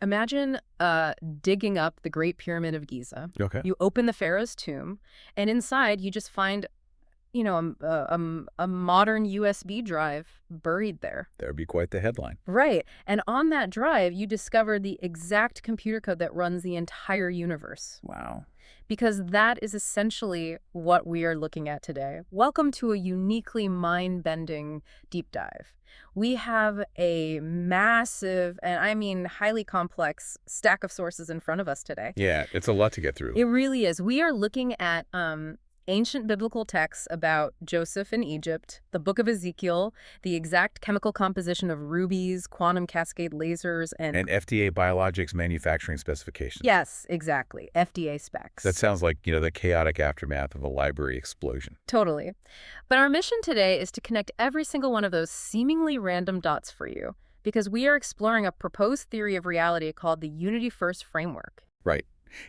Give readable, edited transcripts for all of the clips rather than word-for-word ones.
Imagine digging up the Great Pyramid of Giza. Okay. You open the pharaoh's tomb, and inside you just find, a modern USB drive buried there. That would be quite the headline. Right. And on that drive, you discover the exact computer code that runs the entire universe. Wow. Because that is essentially what we are looking at today. Welcome to a uniquely mind-bending deep dive. We have a massive, and I mean highly complex, stack of sources in front of us today. Yeah, it's a lot to get through. It really is. We are looking at ancient biblical texts about Joseph in Egypt, the Book of Ezekiel, the exact chemical composition of rubies, quantum cascade lasers, and FDA biologics manufacturing specifications. yes, exactly. FDA specs. That sounds like, the chaotic aftermath of a library explosion. Totally. But our mission today is to connect every single one of those seemingly random dots for you, because we are exploring a proposed theory of reality called the Unity First Framework. Right.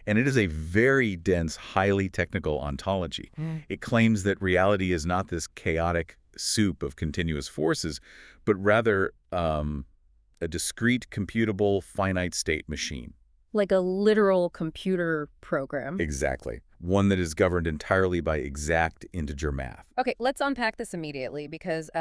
And it is a very dense, highly technical ontology. It claims that reality is not this chaotic soup of continuous forces, but rather a discrete, computable, finite state machine. Like a literal computer program. Exactly. One that is governed entirely by exact integer math. Okay, let's unpack this immediately, because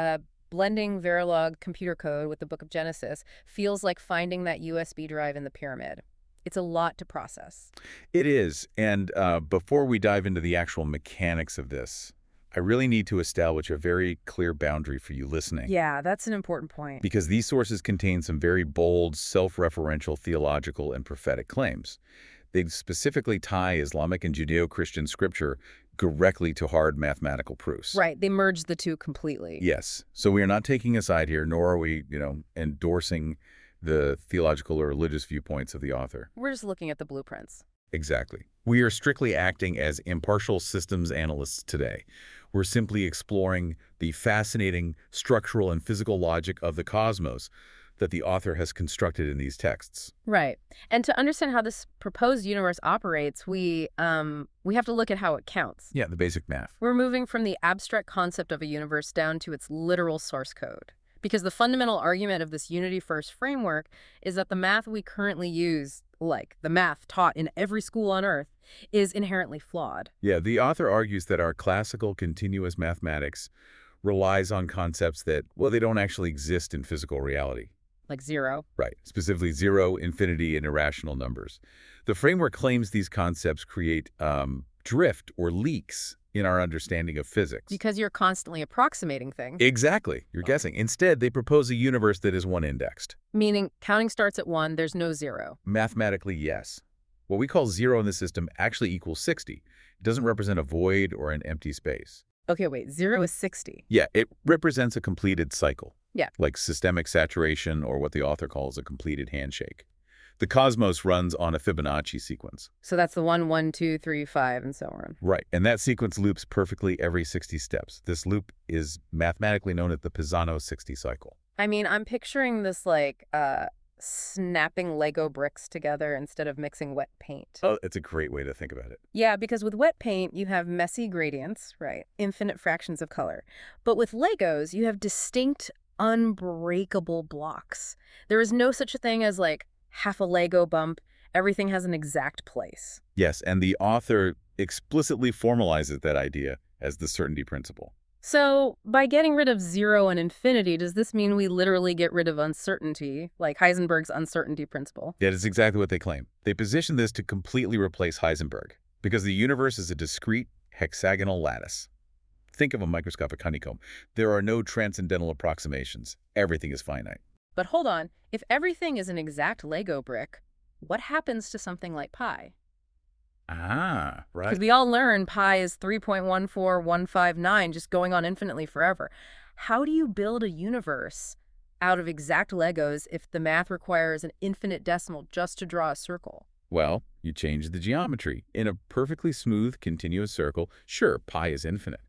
blending Verilog computer code with the Book of Genesis feels like finding that USB drive in the pyramid. It's a lot to process. It is. And before we dive into the actual mechanics of this, I really need to establish a very clear boundary for you listening. Yeah, that's an important point. Because these sources contain some very bold, self-referential theological and prophetic claims. They specifically tie Islamic and Judeo-Christian scripture directly to hard mathematical proofs. Right. They merge the two completely. Yes. So we are not taking a side here, nor are we, endorsing the theological or religious viewpoints of the author. We're just looking at the blueprints. Exactly. We are strictly acting as impartial systems analysts today. We're simply exploring the fascinating structural and physical logic of the cosmos that the author has constructed in these texts. Right. And to understand how this proposed universe operates, we have to look at how it counts. Yeah, the basic math. We're moving from the abstract concept of a universe down to its literal source code. Because the fundamental argument of this Unity First framework is that the math we currently use, like the math taught in every school on Earth, is inherently flawed. Yeah, the author argues that our classical continuous mathematics relies on concepts that, well, they don't actually exist in physical reality. Like zero. Right, specifically zero, infinity, and irrational numbers. The framework claims these concepts create drift or leaks in our understanding of physics. Because you're constantly approximating things. Exactly. You're guessing. Instead, they propose a universe that is one-indexed. Meaning counting starts at 1, there's no 0. Mathematically, yes. What we call 0 in the system actually equals 60. It doesn't represent a void or an empty space. Okay, wait, 0 is 60. Yeah, it represents a completed cycle. Yeah. Like systemic saturation, or what the author calls a completed handshake. The cosmos runs on a Fibonacci sequence. So that's the 1, 1, 2, 3, 5, and so on. Right, and that sequence loops perfectly every 60 steps. This loop is mathematically known as the Pisano 60 cycle. I mean, I'm picturing this like snapping Lego bricks together instead of mixing wet paint. Oh, it's a great way to think about it. Yeah, because with wet paint, you have messy gradients, right? Infinite fractions of color. But with Legos, you have distinct, unbreakable blocks. There is no such a thing as like half a Lego bump. Everything has an exact place. Yes, and the author explicitly formalizes that idea as the certainty principle. So, by getting rid of 0 and infinity, does this mean we literally get rid of uncertainty, like Heisenberg's uncertainty principle? That is exactly what they claim. They position this to completely replace Heisenberg, because the universe is a discrete hexagonal lattice. Think of a microscopic honeycomb. There are no transcendental approximations. Everything is finite. But hold on, if everything is an exact Lego brick, what happens to something like pi? Ah, right. Because we all learn pi is 3.14159, just going on infinitely forever. How do you build a universe out of exact Legos if the math requires an infinite decimal just to draw a circle? Well, you change the geometry. In a perfectly smooth, continuous circle, sure, pi is infinite.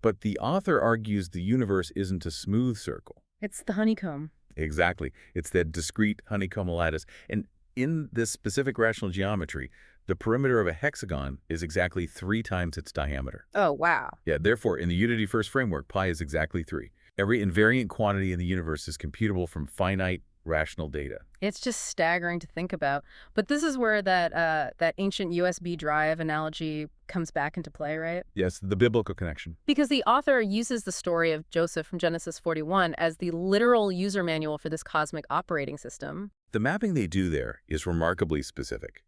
But the author argues the universe isn't a smooth circle. It's the honeycomb. Exactly. It's that discrete honeycomb lattice. And in this specific rational geometry, the perimeter of a hexagon is exactly 3 times its diameter. Oh, wow. Yeah, therefore, in the Unity First framework, pi is exactly 3. Every invariant quantity in the universe is computable from finite rational data. It's just staggering to think about. But this is where that ancient USB drive analogy comes back into play, right? Yes, the biblical connection. Because the author uses the story of Joseph from Genesis 41 as the literal user manual for this cosmic operating system. The mapping they do there is remarkably specific.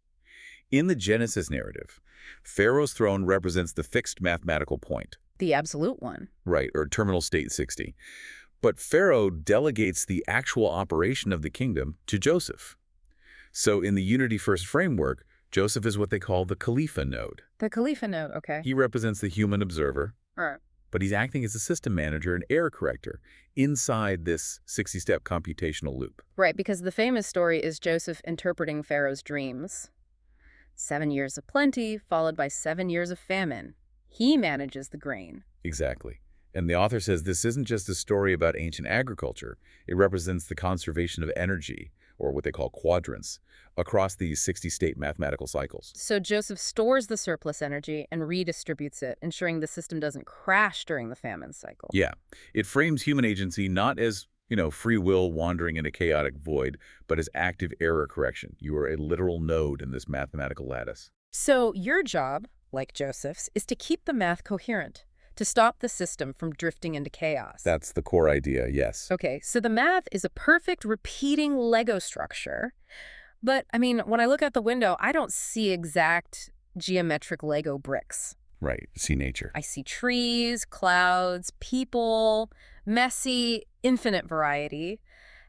In the Genesis narrative, Pharaoh's throne represents the fixed mathematical point. The absolute one. Right, or terminal state 60. But Pharaoh delegates the actual operation of the kingdom to Joseph. So in the Unity First framework, Joseph is what they call the Khalifa node. The Khalifa node, okay. He represents the human observer, All right. but he's acting as a system manager and error corrector inside this 60-step computational loop. Right, because the famous story is Joseph interpreting Pharaoh's dreams. 7 years of plenty, followed by 7 years of famine. He manages the grain. Exactly. And the author says this isn't just a story about ancient agriculture. It represents the conservation of energy, or what they call quadrants, across these 60-state mathematical cycles. So Joseph stores the surplus energy and redistributes it, ensuring the system doesn't crash during the famine cycle. Yeah. It frames human agency not as, free will wandering in a chaotic void, but as active error correction. You are a literal node in this mathematical lattice. So your job, like Joseph's, is to keep the math coherent, to stop the system from drifting into chaos. That's the core idea, yes. Okay, so the math is a perfect repeating Lego structure. But, when I look out the window, I don't see exact geometric Lego bricks. Right, see nature. I see trees, clouds, people, messy, infinite variety.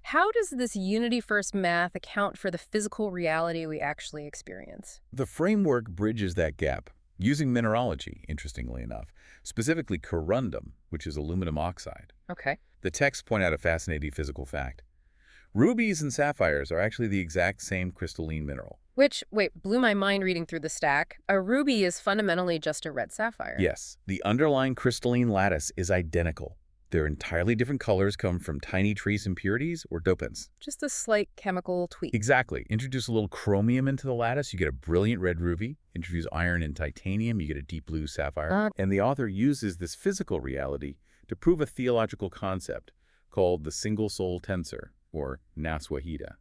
How does this Unity First math account for the physical reality we actually experience? The framework bridges that gap using mineralogy, interestingly enough, specifically corundum, which is aluminum oxide. Okay. The texts point out a fascinating physical fact. Rubies and sapphires are actually the exact same crystalline mineral. Which, blew my mind reading through the stack. A ruby is fundamentally just a red sapphire. Yes, the underlying crystalline lattice is identical. Their entirely different colors come from tiny trace impurities or dopants. Just a slight chemical tweak. Exactly. Introduce a little chromium into the lattice, you get a brilliant red ruby. Introduce iron and titanium, you get a deep blue sapphire. And the author uses this physical reality to prove a theological concept called the single-soul tensor, or nas wahida.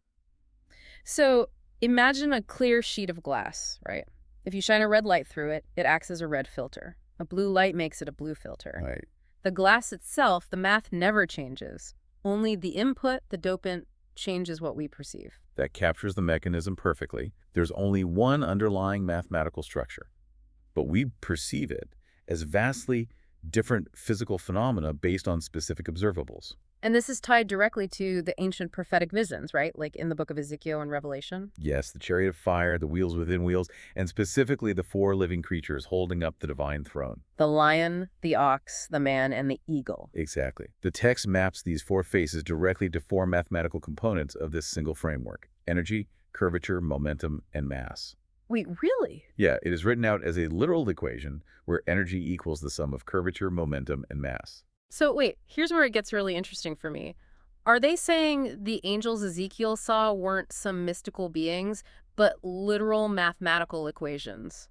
So imagine a clear sheet of glass, right? If you shine a red light through it, it acts as a red filter. A blue light makes it a blue filter. Right. The glass itself, the math never changes. Only the input, the dopant, changes what we perceive. That captures the mechanism perfectly. There's only one underlying mathematical structure, but we perceive it as vastly different physical phenomena based on specific observables. And this is tied directly to the ancient prophetic visions, right? Like in the book of Ezekiel and Revelation. Yes, the chariot of fire, the wheels within wheels, and specifically the 4 living creatures holding up the divine throne. The lion, the ox, the man, and the eagle. Exactly. The text maps these 4 faces directly to 4 mathematical components of this single framework: energy, curvature, momentum, and mass. Wait, really? Yeah, it is written out as a literal equation where energy equals the sum of curvature, momentum, and mass. So wait, here's where it gets really interesting for me. Are they saying the angels Ezekiel saw weren't some mystical beings, but literal mathematical equations?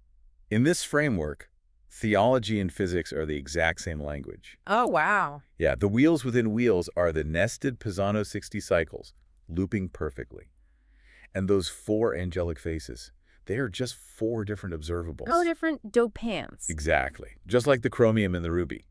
In this framework, theology and physics are the exact same language. Oh, wow. Yeah, the wheels within wheels are the nested Pisano 60 cycles, looping perfectly. And those 4 angelic faces, they are just 4 different observables. Oh, different dopants. Exactly. Just like the chromium and the ruby.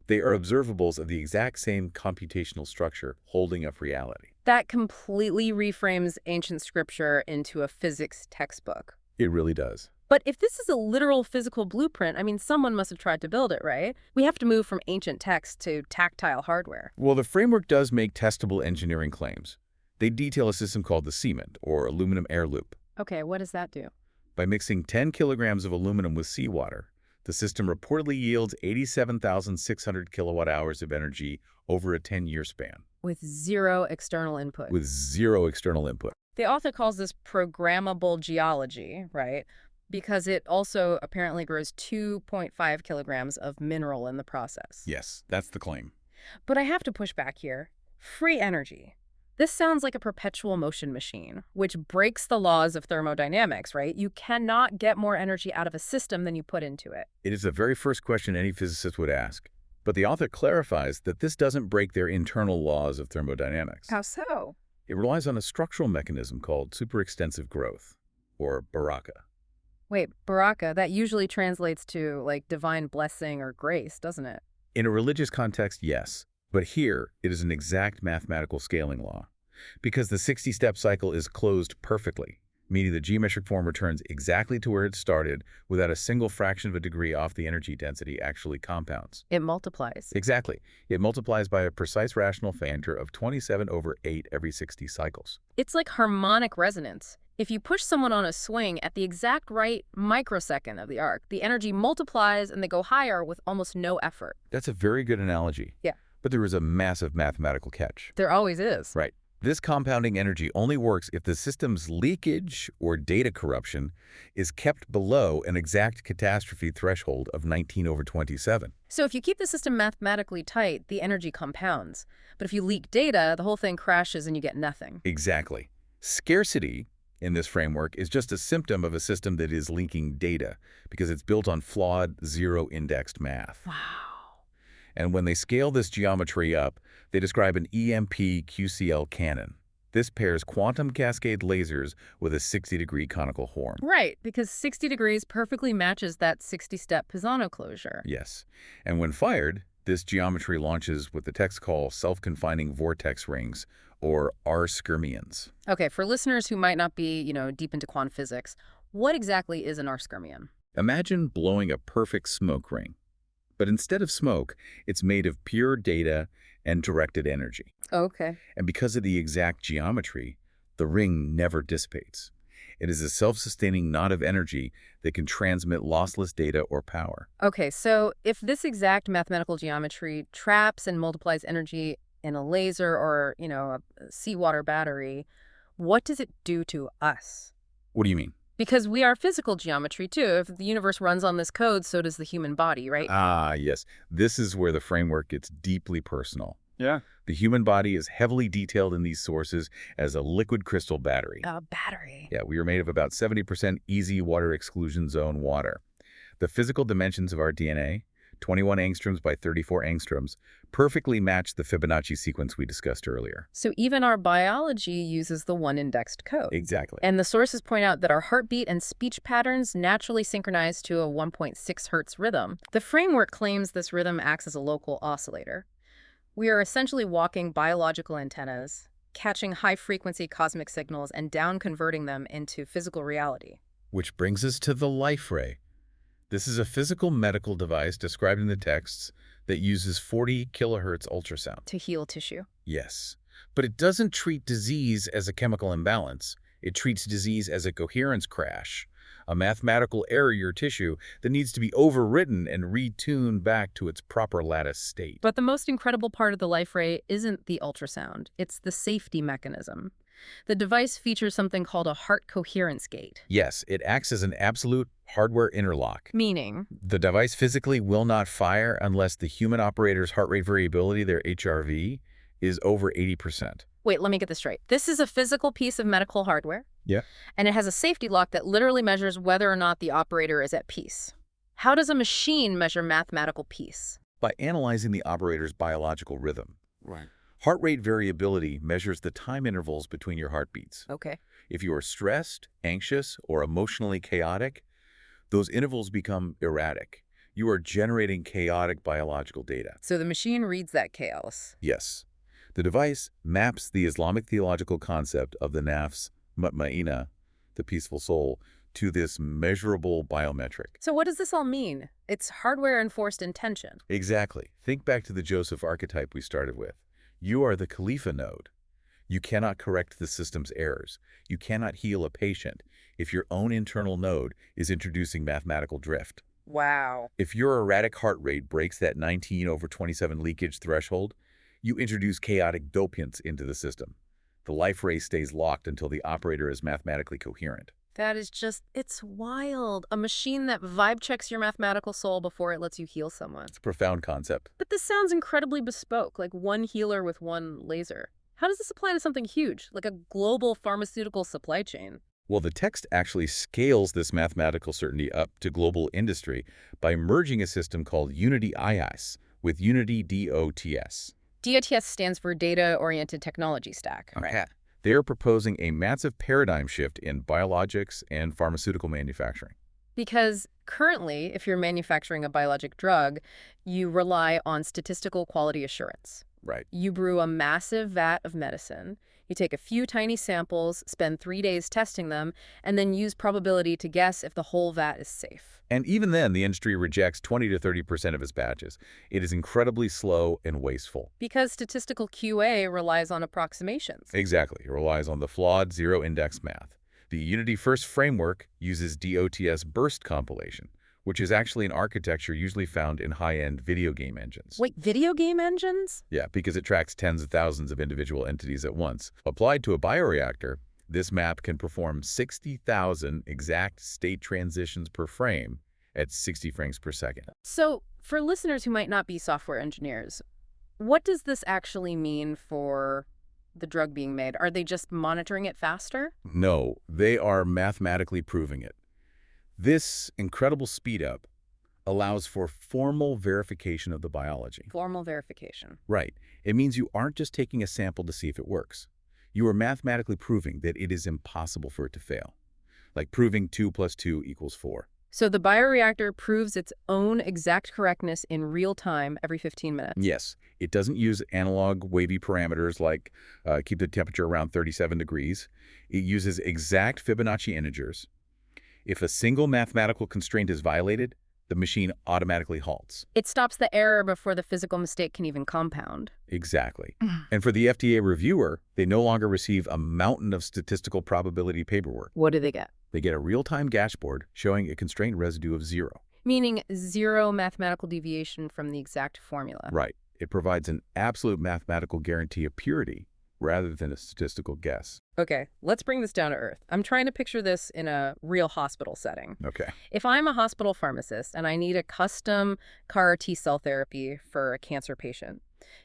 They are observables of the exact same computational structure holding up reality. That completely reframes ancient scripture into a physics textbook. It really does. But if this is a literal physical blueprint, someone must have tried to build it, right? We have to move from ancient text to tactile hardware. Well, the framework does make testable engineering claims. They detail a system called the cement, or aluminum air loop. Okay, what does that do? By mixing 10 kilograms of aluminum with seawater, the system reportedly yields 87,600 kilowatt-hours of energy over a 10-year span. With zero external input. With zero external input. The author calls this programmable geology, right? Because it also apparently grows 2.5 kilograms of mineral in the process. Yes, that's the claim. But I have to push back here. Free energy. This sounds like a perpetual motion machine, which breaks the laws of thermodynamics, right? You cannot get more energy out of a system than you put into it. It is the very first question any physicist would ask. But the author clarifies that this doesn't break their internal laws of thermodynamics. How so? It relies on a structural mechanism called superextensive growth, or baraka. Wait, baraka, that usually translates to, like, divine blessing or grace, doesn't it? In a religious context, yes, but here it is an exact mathematical scaling law. Because the 60-step cycle is closed perfectly, meaning the geometric form returns exactly to where it started without a single fraction of a degree off the energy density actually compounds. It multiplies. Exactly. It multiplies by a precise rational factor of 27/8 every 60 cycles. It's like harmonic resonance. If you push someone on a swing at the exact right microsecond of the arc, the energy multiplies and they go higher with almost no effort. That's a very good analogy. Yeah. But there is a massive mathematical catch. There always is. Right. This compounding energy only works if the system's leakage or data corruption is kept below an exact catastrophe threshold of 19/27. So if you keep the system mathematically tight, the energy compounds. But if you leak data, the whole thing crashes and you get nothing. Exactly. Scarcity in this framework is just a symptom of a system that is leaking data because it's built on flawed, zero-indexed math. Wow. And when they scale this geometry up, they describe an EMP-QCL cannon. This pairs quantum cascade lasers with a 60-degree conical horn. Right, because 60 degrees perfectly matches that 60-step Pisano closure. Yes. And when fired, this geometry launches what the texts call self-confining vortex rings, or R-skirmions. Okay, for listeners who might not be, deep into quantum physics, what exactly is an R-skirmion? Imagine blowing a perfect smoke ring. But instead of smoke, it's made of pure data and directed energy. Okay. And because of the exact geometry, the ring never dissipates. It is a self-sustaining knot of energy that can transmit lossless data or power. Okay, so if this exact mathematical geometry traps and multiplies energy in a laser or, a seawater battery, what does it do to us? What do you mean? Because we are physical geometry, too. If the universe runs on this code, so does the human body, right? Ah, yes. This is where the framework gets deeply personal. Yeah. The human body is heavily detailed in these sources as a liquid crystal battery. A battery. Yeah, we are made of about 70% easy water exclusion zone water. The physical dimensions of our DNA, 21 angstroms by 34 angstroms, perfectly match the Fibonacci sequence we discussed earlier. So even our biology uses the one-indexed code. Exactly. And the sources point out that our heartbeat and speech patterns naturally synchronize to a 1.6 hertz rhythm. The framework claims this rhythm acts as a local oscillator. We are essentially walking biological antennas, catching high-frequency cosmic signals and down-converting them into physical reality. Which brings us to the life ray. This is a physical medical device described in the texts that uses 40 kilohertz ultrasound. To heal tissue. Yes. But it doesn't treat disease as a chemical imbalance. It treats disease as a coherence crash, a mathematical error in your tissue that needs to be overwritten and retuned back to its proper lattice state. But the most incredible part of the life ray isn't the ultrasound. It's the safety mechanism. The device features something called a heart coherence gate. Yes, it acts as an absolute hardware interlock. Meaning? The device physically will not fire unless the human operator's heart rate variability, their HRV, is over 80%. Wait, let me get this straight. This is a physical piece of medical hardware? Yeah. And it has a safety lock that literally measures whether or not the operator is at peace. How does a machine measure mathematical peace? By analyzing the operator's biological rhythm. Right. Heart rate variability measures the time intervals between your heartbeats. Okay. If you are stressed, anxious, or emotionally chaotic, those intervals become erratic. You are generating chaotic biological data. So the machine reads that chaos. Yes. The device maps the Islamic theological concept of the nafs, mutma'ina, the peaceful soul, to this measurable biometric. So what does this all mean? It's hardware-enforced intention. Exactly. Think back to the Joseph archetype we started with. You are the Khalifa node. You cannot correct the system's errors. You cannot heal a patient if your own internal node is introducing mathematical drift. Wow. If your erratic heart rate breaks that 19/27 leakage threshold, you introduce chaotic dopiants into the system. The life ray stays locked until the operator is mathematically coherent. That is just, it's wild. A machine that vibe checks your mathematical soul before it lets you heal someone. It's a profound concept. But this sounds incredibly bespoke, like one healer with one laser. How does this apply to something huge, like a global pharmaceutical supply chain? Well, the text actually scales this mathematical certainty up to global industry by merging a system called Unity IIS with Unity DOTS. DOTS stands for Data Oriented Technology Stack. Okay. They are proposing a massive paradigm shift in biologics and pharmaceutical manufacturing. Because currently, if you're manufacturing a biologic drug, you rely on statistical quality assurance. Right. You brew a massive vat of medicine, you take a few tiny samples, spend 3 days testing them, and then use probability to guess if the whole vat is safe. And even then, the industry rejects 20 to 30% of its batches. It is incredibly slow and wasteful. Because statistical QA relies on approximations. Exactly. It relies on the flawed zero-index math. The Unity First framework uses DOTS burst compilation, which is actually an architecture usually found in high-end video game engines. Wait, video game engines? Yeah, because it tracks tens of thousands of individual entities at once. Applied to a bioreactor, this map can perform 60,000 exact state transitions per frame at 60 frames per second. So, for listeners who might not be software engineers, what does this actually mean for the drug being made? Are they just monitoring it faster? No, they are mathematically proving it. This incredible speed-up allows for formal verification of the biology. Formal verification. Right. It means you aren't just taking a sample to see if it works. You are mathematically proving that it is impossible for it to fail, like proving 2 + 2 = 4. So the bioreactor proves its own exact correctness in real time every 15 minutes. Yes, it doesn't use analog wavy parameters like keep the temperature around 37 degrees. It uses exact Fibonacci integers. If a single mathematical constraint is violated, the machine automatically halts. It stops the error before the physical mistake can even compound. Exactly. And for the FDA reviewer, they no longer receive a mountain of statistical probability paperwork. What do they get? They get a real-time dashboard showing a constraint residue of 0. Meaning 0 mathematical deviation from the exact formula. Right. It provides an absolute mathematical guarantee of purity rather than a statistical guess. Okay, let's bring this down to earth. I'm trying to picture this in a real hospital setting. Okay. If I'm a hospital pharmacist and I need a custom CAR T-cell therapy for a cancer patient,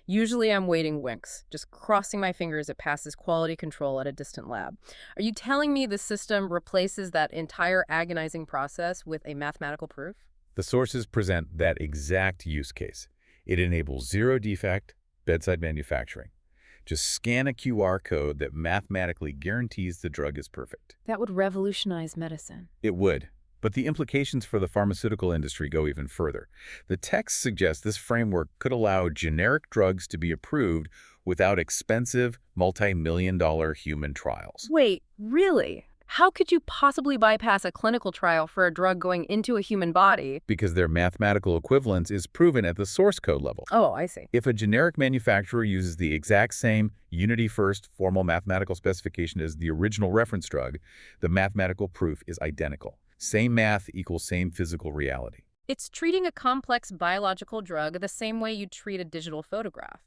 usually I'm waiting winks, just crossing my fingers it passes quality control at a distant lab. Are you telling me the system replaces that entire agonizing process with a mathematical proof? The sources present that exact use case. It enables zero defect bedside manufacturing. Just scan a QR code that mathematically guarantees the drug is perfect. That would revolutionize medicine. It would. But the implications for the pharmaceutical industry go even further. The text suggests this framework could allow generic drugs to be approved without expensive, multi-million-dollar human trials. Wait, really? How could you possibly bypass a clinical trial for a drug going into a human body? Because their mathematical equivalence is proven at the source code level. Oh, I see. If a generic manufacturer uses the exact same Unity First formal mathematical specification as the original reference drug, the mathematical proof is identical. Same math equals same physical reality. It's treating a complex biological drug the same way you treat a digital photograph.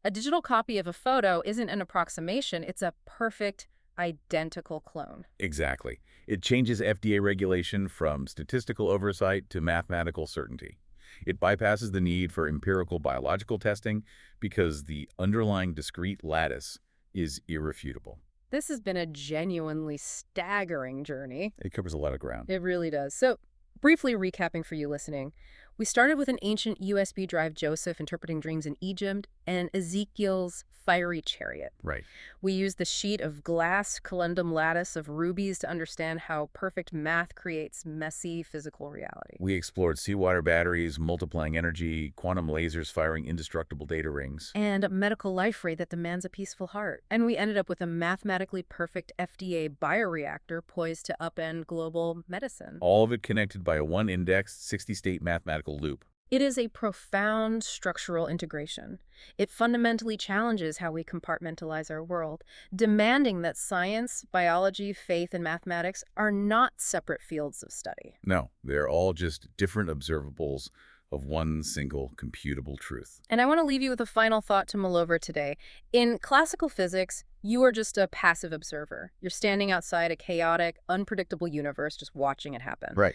A digital copy of a photo isn't an approximation, it's a perfect, identical clone. Exactly. It changes FDA regulation from statistical oversight to mathematical certainty. It bypasses the need for empirical biological testing because the underlying discrete lattice is irrefutable. This has been a genuinely staggering journey. It covers a lot of ground. It really does. So, briefly recapping for you listening, we started with an ancient USB drive Joseph interpreting dreams in Egypt and Ezekiel's fiery chariot. Right. We used the sheet of glass corundum lattice of rubies to understand how perfect math creates messy physical reality. We explored seawater batteries, multiplying energy, quantum lasers firing indestructible data rings. And a medical life ray that demands a peaceful heart. And we ended up with a mathematically perfect FDA bioreactor poised to upend global medicine. All of it connected by a one-indexed, 60-state mathematical loop. It is a profound structural integration. It fundamentally challenges how we compartmentalize our world, demanding that science, biology, faith, and mathematics are not separate fields of study. No, they're all just different observables of one single computable truth. And I want to leave you with a final thought to mull over today. In classical physics, you are just a passive observer. You're standing outside a chaotic, unpredictable universe just watching it happen. Right.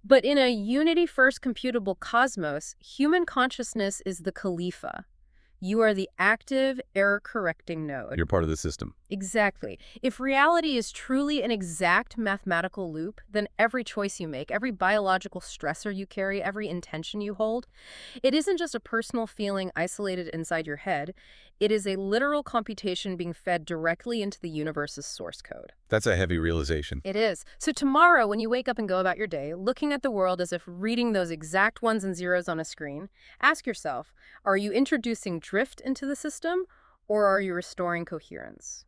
But in a unity-first computable cosmos, human consciousness is the Khalifa. You are the active, error-correcting node. You're part of the system. Exactly. If reality is truly an exact mathematical loop, then every choice you make, every biological stressor you carry, every intention you hold, it isn't just a personal feeling isolated inside your head. It is a literal computation being fed directly into the universe's source code. That's a heavy realization. It is. So tomorrow, when you wake up and go about your day, looking at the world as if reading those exact ones and zeros on a screen, ask yourself, are you introducing drift into the system, or are you restoring coherence?